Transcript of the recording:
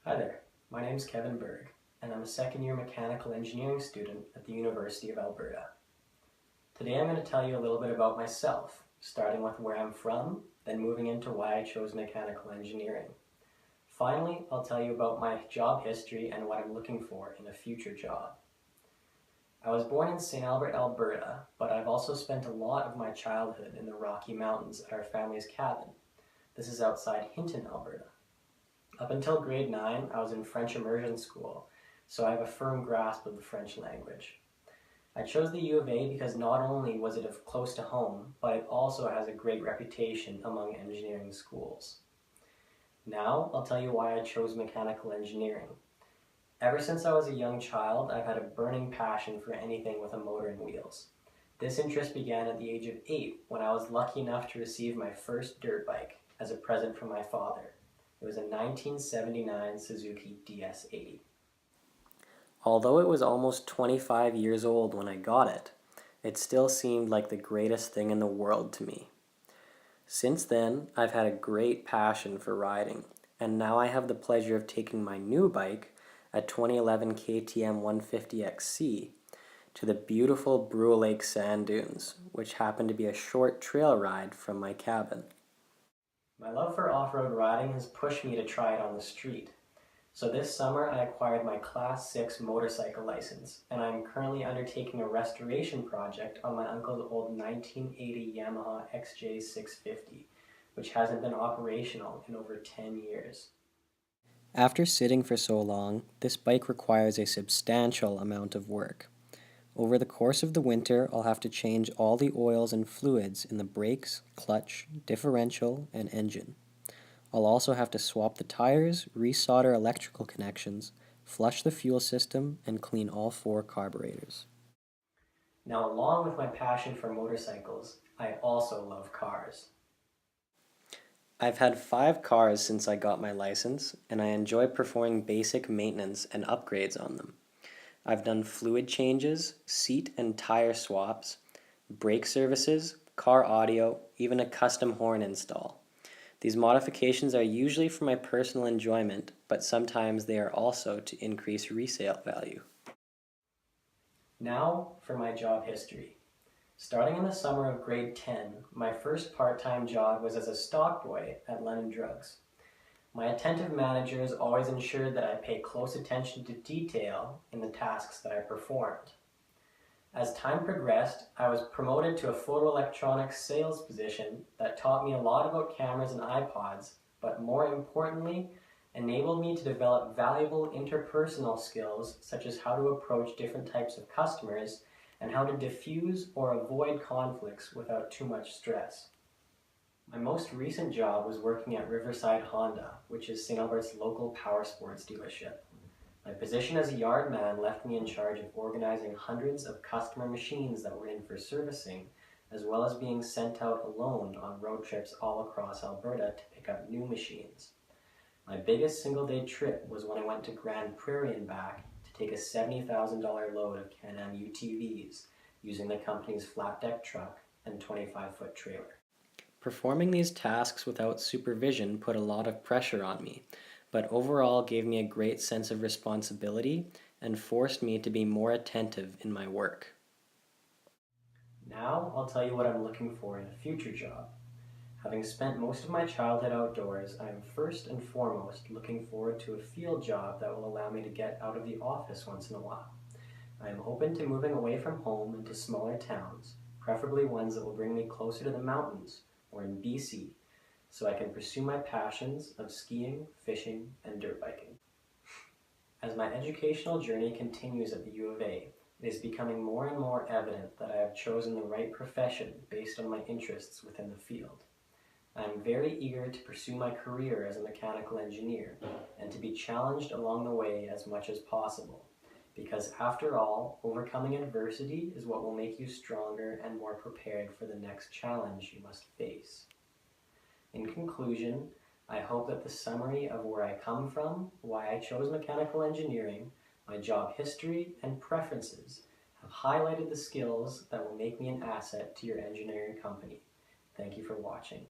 Hi there, my name is Kevin Bergh, and I'm a second-year mechanical engineering student at the University of Alberta. Today I'm going to tell you a little bit about myself, starting with where I'm from, then moving into why I chose mechanical engineering. Finally, I'll tell you about my job history and what I'm looking for in a future job. I was born in St. Albert, Alberta, but I've also spent a lot of my childhood in the Rocky Mountains at our family's cabin. This is outside Hinton, Alberta. Up until grade 9, I was in French immersion school, so I have a firm grasp of the French language. I chose the U of A because not only was it close to home, but it also has a great reputation among engineering schools. Now, I'll tell you why I chose mechanical engineering. Ever since I was a young child, I've had a burning passion for anything with a motor and wheels. This interest began at the age of 8 when I was lucky enough to receive my first dirt bike as a present from my father. It was a 1979 Suzuki DS80. Although it was almost 25 years old when I got it, it still seemed like the greatest thing in the world to me. Since then, I've had a great passion for riding, and now I have the pleasure of taking my new bike, a 2011 KTM 150XC, to the beautiful Brew Lake sand dunes, which happen to be a short trail ride from my cabin. My love for off-road riding has pushed me to try it on the street. So this summer I acquired my Class 6 motorcycle license, and I am currently undertaking a restoration project on my uncle's old 1980 Yamaha XJ650, which hasn't been operational in over 10 years. After sitting for so long, this bike requires a substantial amount of work. Over the course of the winter, I'll have to change all the oils and fluids in the brakes, clutch, differential, and engine. I'll also have to swap the tires, resolder electrical connections, flush the fuel system, and clean all 4 carburetors. Now, along with my passion for motorcycles, I also love cars. I've had 5 cars since I got my license, and I enjoy performing basic maintenance and upgrades on them. I've done fluid changes, seat and tire swaps, brake services, car audio, even a custom horn install. These modifications are usually for my personal enjoyment, but sometimes they are also to increase resale value. Now for my job history. Starting in the summer of grade 10, my first part-time job was as a stock boy at London Drugs. My attentive managers always ensured that I pay close attention to detail in the tasks that I performed. As time progressed, I was promoted to a photoelectronics sales position that taught me a lot about cameras and iPods, but more importantly, enabled me to develop valuable interpersonal skills such as how to approach different types of customers and how to diffuse or avoid conflicts without too much stress. My most recent job was working at Riverside Honda, which is St. Albert's local power sports dealership. My position as a yard man left me in charge of organizing hundreds of customer machines that were in for servicing, as well as being sent out alone on road trips all across Alberta to pick up new machines. My biggest single-day trip was when I went to Grand Prairie and back to take a $70,000 load of Can-Am UTVs using the company's flat deck truck and 25-foot trailer. Performing these tasks without supervision put a lot of pressure on me, but overall gave me a great sense of responsibility and forced me to be more attentive in my work. Now I'll tell you what I'm looking for in a future job. Having spent most of my childhood outdoors, I am first and foremost looking forward to a field job that will allow me to get out of the office once in a while. I am open to moving away from home into smaller towns, preferably ones that will bring me closer to the mountains, or in BC, so I can pursue my passions of skiing, fishing, and dirt biking. As my educational journey continues at the U of A, it is becoming more and more evident that I have chosen the right profession based on my interests within the field. I am very eager to pursue my career as a mechanical engineer and to be challenged along the way as much as possible, because after all, overcoming adversity is what will make you stronger and more prepared for the next challenge you must face. In conclusion, I hope that the summary of where I come from, why I chose mechanical engineering, my job history, and preferences have highlighted the skills that will make me an asset to your engineering company. Thank you for watching.